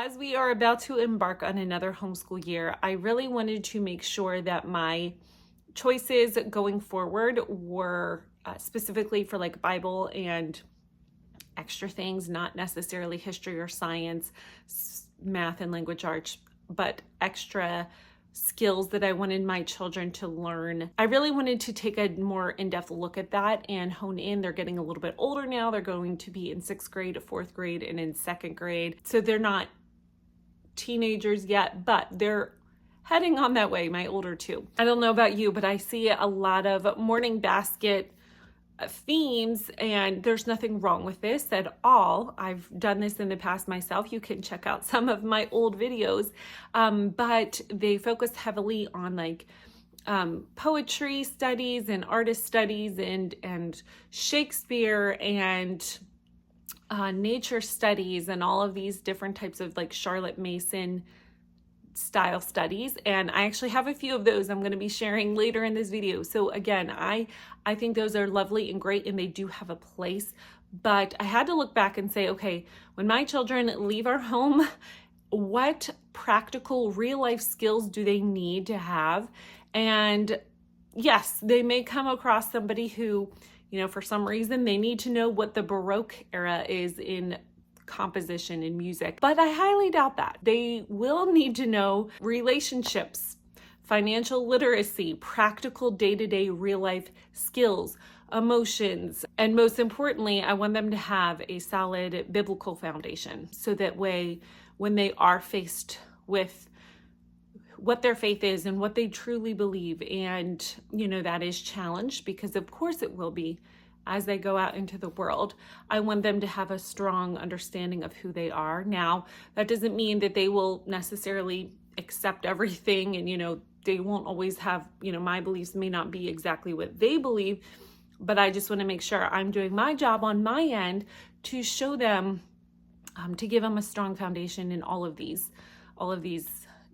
As we are about to embark on another homeschool year, I really wanted to make sure that my choices going forward were specifically for like Bible and extra things, not necessarily history or science, math and language arts, but extra skills that I wanted my children to learn. I really wanted to take a more in-depth look at that and hone in. They're getting a little bit older now. They're going to be in 6th grade, 4th grade, and in 2nd grade. So they're not teenagers yet, but they're heading on that way, my older two. I don't know about you, but I see a lot of morning basket themes, and there's nothing wrong with this at all. I've done this in the past myself. You can check out some of my old videos, but they focus heavily on like poetry studies and artist studies and Shakespeare and nature studies and all of these different types of like Charlotte Mason style studies. And I actually have a few of those I'm going to be sharing later in this video. So again, I think those are lovely and great, and they do have a place, but I had to look back and say, okay, when my children leave our home, what practical real life skills do they need to have? And yes, they may come across somebody who, for some reason they need to know what the Baroque era is in composition and music, but I highly doubt that. They will need to know relationships, financial literacy, practical day-to-day real life skills, emotions, and most importantly, I want them to have a solid biblical foundation, so that way when they are faced with what their faith is and what they truly believe, and that is challenged, because of course it will be as they go out into the world. I want them to have a strong understanding of who they are. Now, that doesn't mean that they will necessarily accept everything, and they won't always have, my beliefs may not be exactly what they believe, but I just want to make sure I'm doing my job on my end to show them, to give them a strong foundation in all of these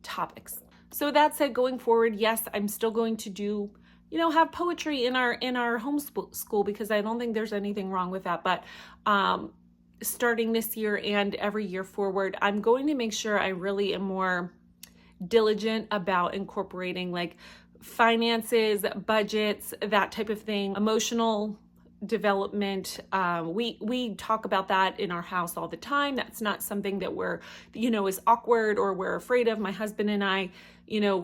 topics. So that said, going forward, yes, I'm still going to do have poetry in our homeschool, because I don't think there's anything wrong with that. But starting this year and every year forward, I'm going to make sure I really am more diligent about incorporating like finances, budgets, that type of thing, emotional development. We talk about that in our house all the time. That's not something that we're, is awkward or we're afraid of. My husband and I,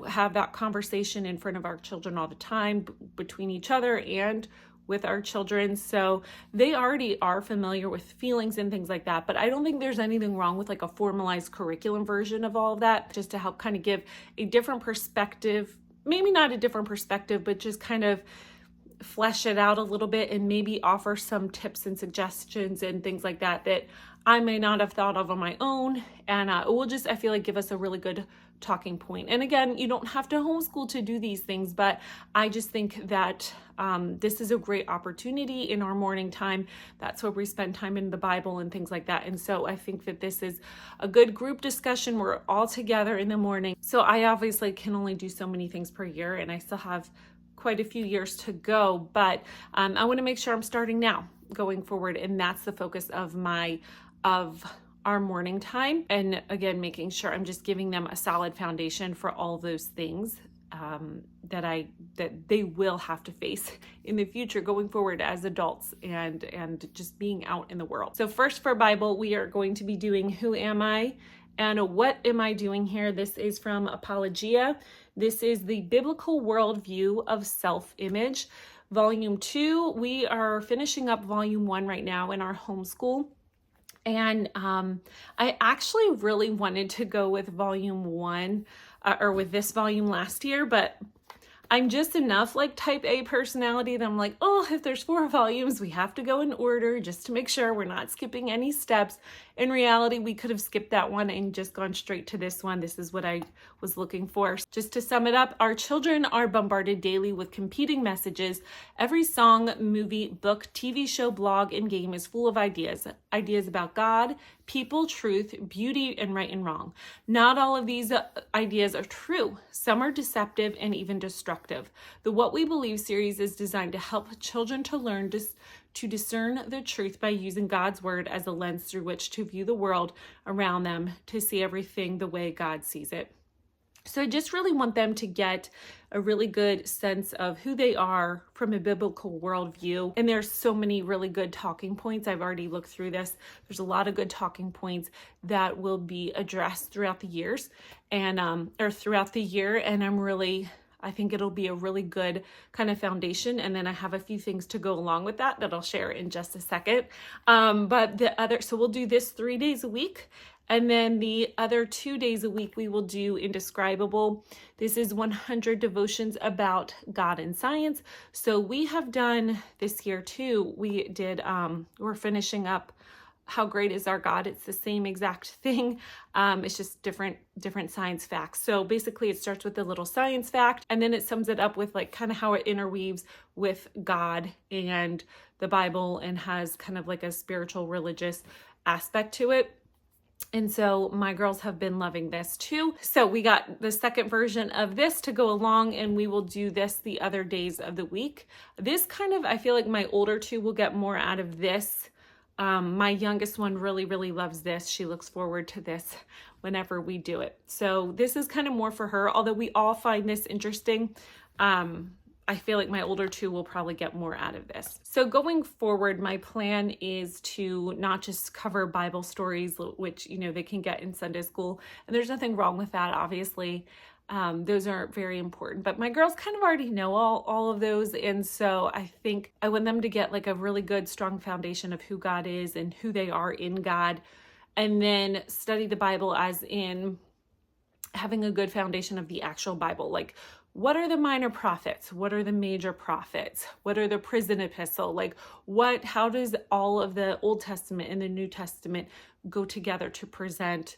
have that conversation in front of our children all the time, between each other and with our children. So they already are familiar with feelings and things like that. But I don't think there's anything wrong with like a formalized curriculum version of all of that, just to help kind of give a different perspective, maybe not a different perspective, but just kind of flesh it out a little bit, and maybe offer some tips and suggestions and things like that I may not have thought of on my own. And it will just, I feel like, give us a really good talking point. And again, you don't have to homeschool to do these things, but I just think that this is a great opportunity in our morning time. That's where we spend time in the Bible and things like that. And so I think that this is a good group discussion. We're all together in the morning. So I obviously can only do so many things per year, and I still have quite a few years to go, but I want to make sure I'm starting now going forward, and that's the focus of our morning time. And again, making sure I'm just giving them a solid foundation for all those things that they will have to face in the future going forward as adults, and just being out in the world. So first, for Bible, we are going to be doing Who Am I? And What Am I Doing Here? This is from Apologia. This is the biblical worldview of self-image. Volume 2, we are finishing up Volume 1 right now in our homeschool. And I actually really wanted to go with Volume 1 or with this volume last year, but I'm just enough like type A personality that I'm like, oh, if there's 4 volumes, we have to go in order just to make sure we're not skipping any steps. In reality, we could have skipped that one and just gone straight to this one. This is what I was looking for. Just to sum it up, our children are bombarded daily with competing messages. Every song, movie, book, TV show, blog, and game is full of ideas about God, people, truth, beauty, and right and wrong. Not all of these ideas are true. Some are deceptive and even destructive. The What We Believe series is designed to help children to learn to discern the truth by using God's word as a lens through which to view the world around them, to see everything the way God sees it. So I just really want them to get a really good sense of who they are from a biblical worldview. And there's so many really good talking points. I've already looked through this. There's a lot of good talking points that will be addressed throughout the years or throughout the year. And I think it'll be a really good kind of foundation. And then I have a few things to go along with that I'll share in just a second. So we'll do this 3 days a week. And then the other 2 days a week, we will do Indescribable. This is 100 devotions about God and science. So we have done this year too. We're finishing up How Great Is Our God. It's the same exact thing. It's just different science facts. So basically it starts with a little science fact, and then it sums it up with like kind of how it interweaves with God and the Bible and has kind of like a spiritual religious aspect to it. And so my girls have been loving this too. So we got the second version of this to go along, and we will do this the other days of the week. This I feel like my older two will get more out of this. My youngest one really, really loves this. She looks forward to this whenever we do it. So this is kind of more for her, although we all find this interesting. I feel like my older two will probably get more out of this. So going forward, my plan is to not just cover Bible stories, which, they can get in Sunday school. And there's nothing wrong with that, obviously. Those are very important, but my girls kind of already know all of those. And so I think I want them to get like a really good, strong foundation of who God is and who they are in God. And then study the Bible as in having a good foundation of the actual Bible. Like, what are the minor prophets? What are the major prophets? What are the prison epistle? How does all of the Old Testament and the New Testament go together to present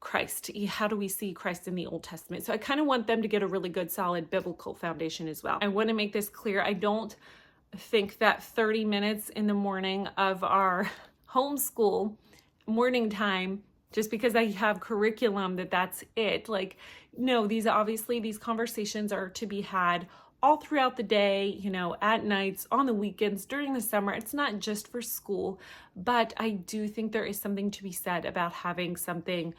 Christ? How do we see Christ in the Old Testament? So I kind of want them to get a really good, solid biblical foundation as well. I want to make this clear. I don't think that 30 minutes in the morning of our homeschool morning time, just because I have curriculum, that's it. No, these conversations are to be had all throughout the day, at nights, on the weekends, during the summer. It's not just for school, but I do think there is something to be said about having something,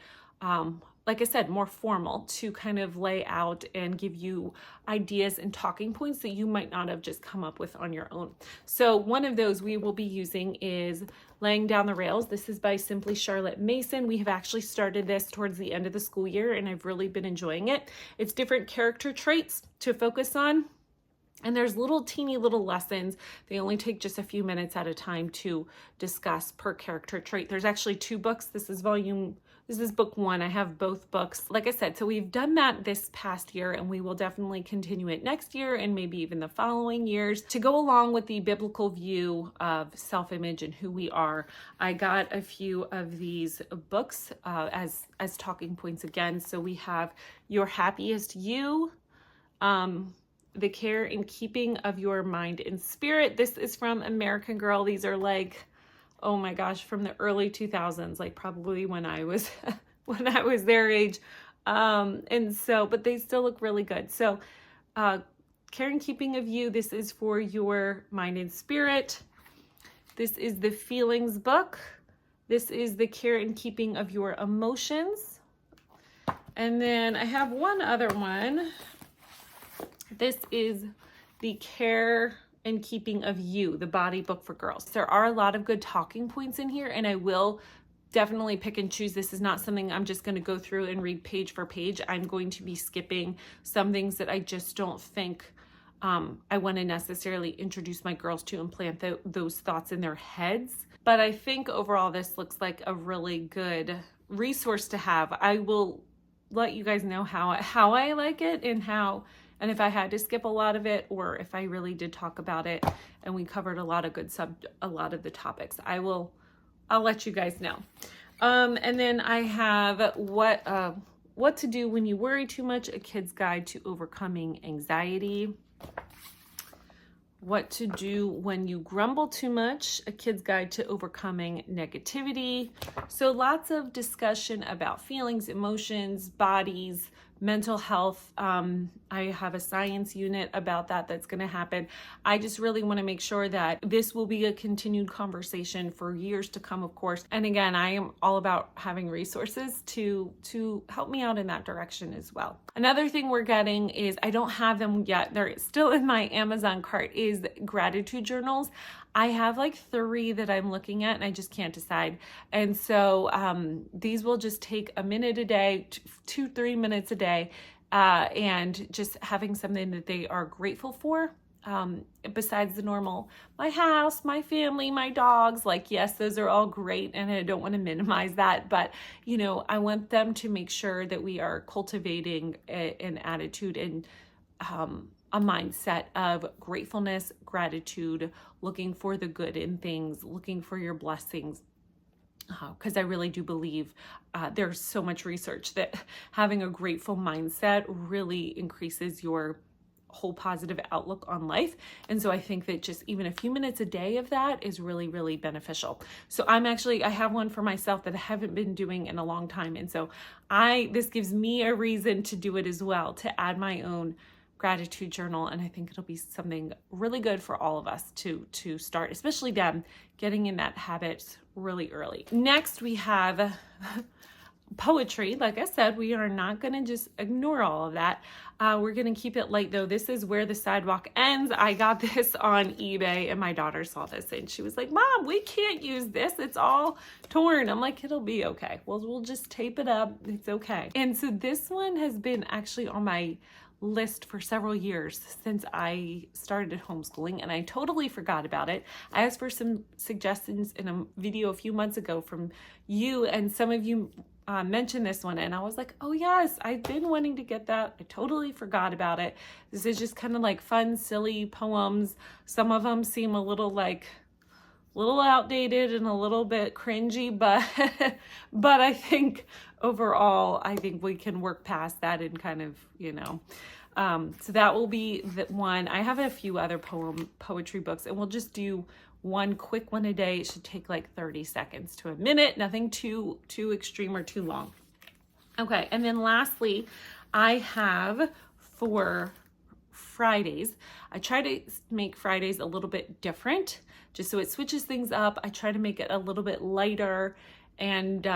like I said, more formal to kind of lay out and give you ideas and talking points that you might not have just come up with on your own. So one of those we will be using is Laying Down the Rails. This is by Simply Charlotte Mason. We have actually started this towards the end of the school year, and I've really been enjoying it. It's different character traits to focus on. And there's teeny little lessons. They only take just a few minutes at a time to discuss per character trait. There's actually 2 books. This is book 1. I have both books. Like I said, so we've done that this past year, and we will definitely continue it next year and maybe even the following years to go along with the biblical view of self-image and who we are. I got a few of these books as talking points again. So we have Your Happiest You, The Care and Keeping of Your Mind and Spirit. This is from American Girl. These are oh my gosh, from the early 2000s, probably when I was their age. But they still look really good. So Care and Keeping of You, this is for your mind and spirit. This is the Feelings book. This is the Care and Keeping of Your Emotions. And then I have one other one. This is the Care and Keeping of You, the Body book for girls. There are a lot of good talking points in here, and I will definitely pick and choose. This is not something I'm just going to go through and read page for page. I'm going to be skipping some things that I just don't think I want to necessarily introduce my girls to and plant those thoughts in their heads. But I think overall this looks like a really good resource to have. I will let you guys know how I like it and if I had to skip a lot of it, or if I really did talk about it and we covered a lot of the topics, I'll let you guys know. And then I have what to do when you worry too much, a kid's guide to overcoming anxiety. What to do when you grumble too much, a kid's guide to overcoming negativity. So lots of discussion about feelings, emotions, bodies, mental health. I have a science unit about that that's going to happen. I just really want to make sure that this will be a continued conversation for years to come, of course. And again, I am all about having resources to help me out in that direction as well. Another thing we're getting is, I don't have them yet, they're still in my Amazon cart, is gratitude journals. I have like 3 that I'm looking at and I just can't decide. And so these will just take a minute a day, 2-3 minutes a day, and just having something that they are grateful for. Besides the normal, my house, my family, my dogs, like, yes, those are all great. And I don't want to minimize that, but you know, I want them to make sure that we are cultivating an attitude and, a mindset of gratefulness, gratitude, looking for the good in things, looking for your blessings. Because I really do believe there's so much research that having a grateful mindset really increases your whole positive outlook on life. And so I think that just even a few minutes a day of that is really, really beneficial. So I have one for myself that I haven't been doing in a long time. And so this gives me a reason to do it as well, to add my own gratitude journal. And I think it'll be something really good for all of us to start, especially them getting in that habit really early. Next, we have poetry. Like I said, we are not going to just ignore all of that. We're going to keep it light though. This is Where the Sidewalk Ends. I got this on eBay and my daughter saw this and she was like, Mom, we can't use this. It's all torn. I'm like, it'll be okay. We'll just tape it up. It's okay. And so this one has been actually on my list for several years since I started homeschooling, and I totally forgot about it. I asked for some suggestions in a video a few months ago from you, and some of you mentioned this one, and I was like, oh yes, I've been wanting to get that. I totally forgot about it. This is just kind of like fun, silly poems. Some of them seem a little outdated and a little bit cringy, but but I think overall, I think we can work past that and kind of, so that will be the one. I have a few other poetry books, and we'll just do one quick one a day. It should take like 30 seconds to a minute, nothing too extreme or too long. Okay, and then lastly, I have for Fridays, I try to make Fridays a little bit different, just so it switches things up. I try to make it a little bit lighter, and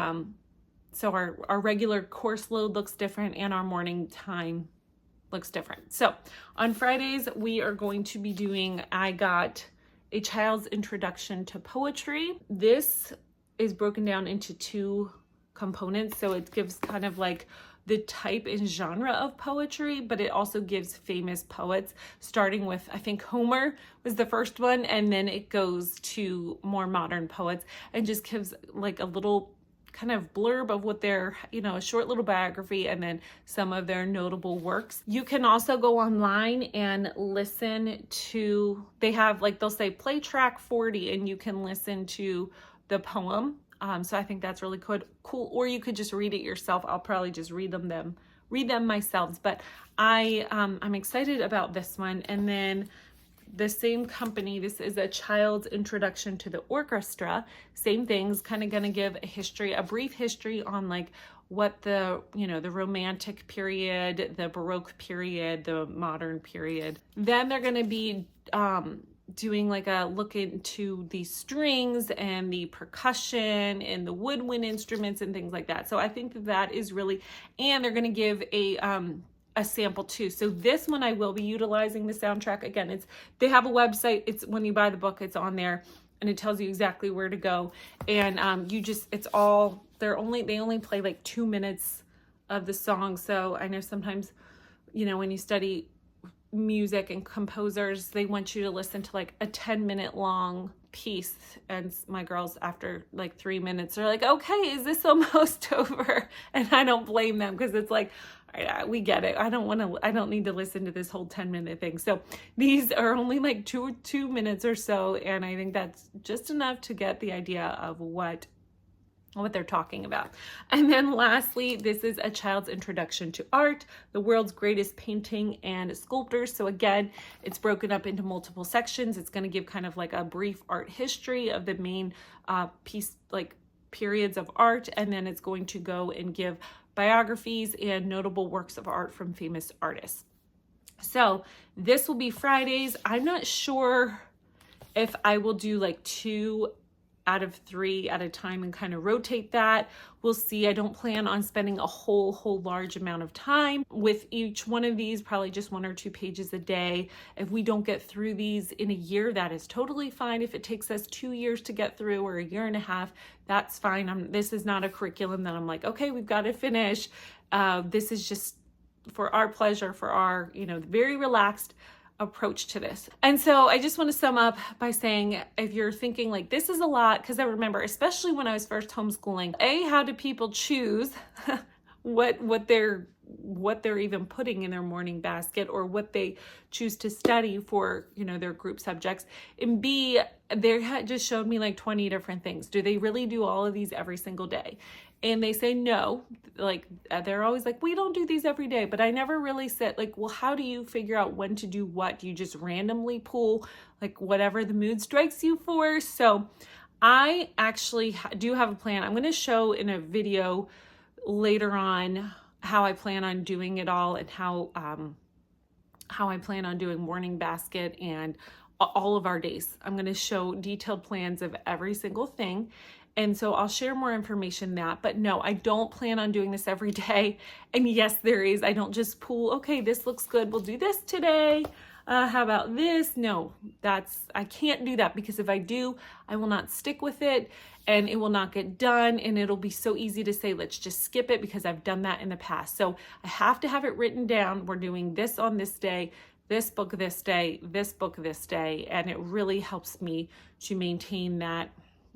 so our regular course load looks different and our morning time looks different. So on Fridays, we are going to be doing, I got A Child's Introduction to Poetry. This is broken down into 2 components. So it gives kind of like the type and genre of poetry, but it also gives famous poets, starting with, I think Homer was the first one, and then it goes to more modern poets and just gives like a little kind of blurb of what their, a short little biography, and then some of their notable works. You can also go online and listen to, they have like, they'll say play track 40 and you can listen to the poem. So I think that's really cool. Or you could just read it yourself. I'll probably just read them myself, but I'm excited about this one. And then the same company, this is A Child's Introduction to the Orchestra. Same things, kind of going to give a brief history on like what the Romantic period, the Baroque period, the modern period. Then they're going to be doing like a look into the strings and the percussion and the woodwind instruments and things like that. So I think that is really, and they're going to give a sample too. So this one I will be utilizing the soundtrack. Again, they have a website. It's when you buy the book, it's on there and it tells you exactly where to go. And they only play like 2 minutes of the song. So I know sometimes, when you study music and composers, they want you to listen to like a 10-minute long piece, and my girls after like 3 minutes are like, okay, is this almost over? And I don't blame them, because it's like, all right, we get it. I don't need to listen to this whole 10-minute thing. So these are only like two minutes or so, and I think that's just enough to get the idea of what they're talking about. And then lastly, this is A Child's Introduction to Art, the world's greatest painting and sculptors. So again, it's broken up into multiple sections. It's going to give kind of like a brief art history of the main periods of art, and then it's going to go and give biographies and notable works of art from famous artists. So this will be Fridays. I'm not sure if I will do like 2 out of 3 at a time and kind of rotate that. We'll see. I don't plan on spending a whole large amount of time with each one of these, probably just 1 or 2 pages a day. If we don't get through these in a year, that is totally fine. If it takes us 2 years to get through or a year and a half, that's fine. This is not a curriculum that I'm like, okay, we've got to finish. This is just for our pleasure, for our, very relaxed approach to this. And so I just want to sum up by saying, if you're thinking like this is a lot, because I remember, especially when I was first homeschooling, how do people choose what they're even putting in their morning basket, or what they choose to study for, their group subjects? And B, they just showed me like 20 different things. Do they really do all of these every single day? And they say no. Like, they're always like, we don't do these every day. But I never really said, like, well, how do you figure out when to do what? Do you just randomly pull like whatever the mood strikes you for? So I actually do have a plan. I'm going to show in a video later on how I plan on doing it all, and how I plan on doing morning basket and all of our days. I'm going to show detailed plans of every single thing. And so I'll share more information that, but no, I don't plan on doing this every day. And yes, I don't just pull, okay, this looks good, we'll do this today. How about this? No, I can't do that, because if I do, I will not stick with it and it will not get done. And it'll be so easy to say, let's just skip it, because I've done that in the past. So I have to have it written down. We're doing this on this day, this book this day, this book this day. And it really helps me to maintain that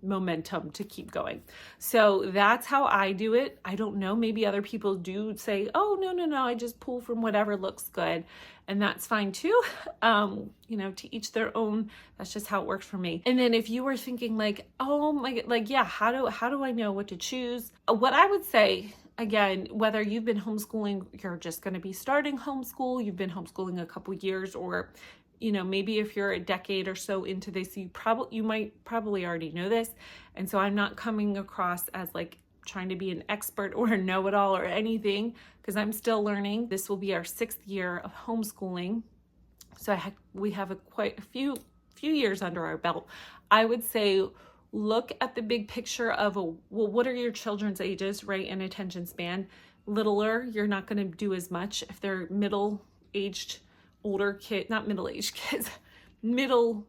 momentum to keep going. So that's how I do it. I don't know, maybe other people do say, oh, no, I just pull from whatever looks good. And that's fine too. To each their own. That's just how it works for me. And then if you were thinking like, oh my God, like, yeah, how do I know what to choose? What I would say, again, whether you've been homeschooling, you're just going to be starting homeschool, you've been homeschooling a couple years, or maybe if you're a decade or so into this, you might probably already know this. And so I'm not coming across as like trying to be an expert or a know-it-all or anything, because I'm still learning. This will be our 6th year of homeschooling. So we have quite a few years under our belt. I would say, look at the big picture of, what are your children's ages, right? And attention span. Littler, you're not going to do as much. If they're middle-aged, older kids, not middle-aged kids, middle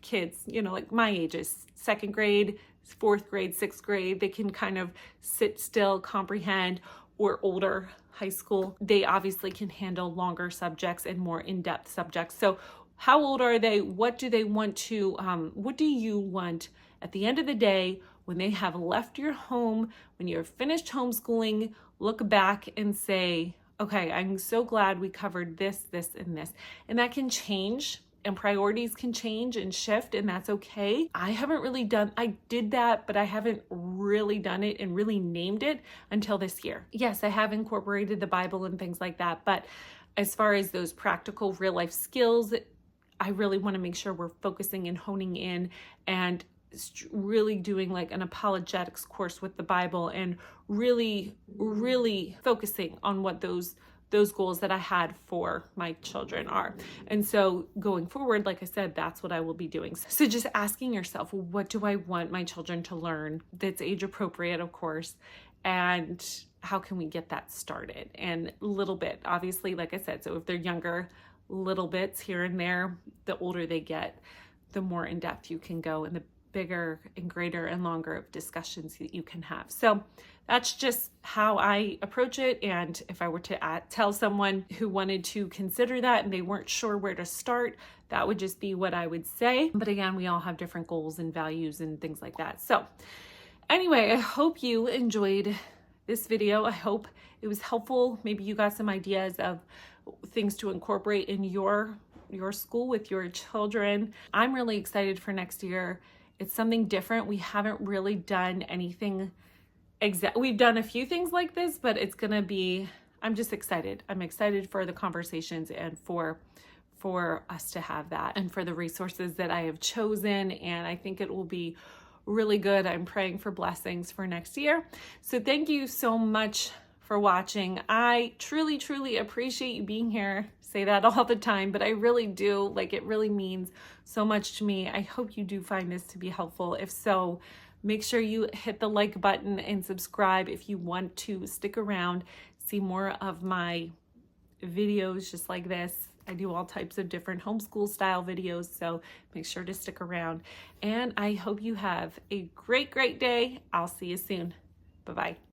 kids, like my ages, 2nd grade, 4th grade, 6th grade, they can kind of sit still, comprehend, or older, high school, they obviously can handle longer subjects and more in-depth subjects. So how old are they? What do they want to, what do you want at the end of the day when they have left your home, when you're finished homeschooling? Look back and say, okay, I'm so glad we covered this, and this. And that can change, and priorities can change and shift, and that's okay. I did that, but I haven't really done it and really named it until this year. Yes, I have incorporated the Bible and things like that, but as far as those practical real life skills, I really want to make sure we're focusing and honing in and really doing like an apologetics course with the Bible, and really focusing on what those goals that I had for my children are. And so going forward, like I said, that's what I will be doing. So just asking yourself, what do I want my children to learn that's age appropriate, of course, and how can we get that started? And a little bit, obviously, like I said, so if they're younger, little bits here and there. The older they get, the more in depth you can go, and the bigger and greater and longer of discussions that you can have. So that's just how I approach it. And if I were to tell someone who wanted to consider that and they weren't sure where to start, that would just be what I would say. But again, we all have different goals and values and things like that. So anyway, I hope you enjoyed this video. I hope it was helpful. Maybe you got some ideas of things to incorporate in your school with your children. I'm really excited for next year. It's something different. We haven't really done anything we've done a few things like this, but it's going to be, I'm just excited. I'm excited for the conversations and for us to have that, and for the resources that I have chosen. And I think it will be really good. I'm praying for blessings for next year. So thank you so much for watching. I truly, truly appreciate you being here. Say that all the time, but I really do. Like, it really means so much to me. I hope you do find this to be helpful. If so, make sure you hit the like button and subscribe if you want to stick around, see more of my videos just like this. I do all types of different homeschool style videos, so make sure to stick around. And I hope you have a great, great day. I'll see you soon. Bye-bye.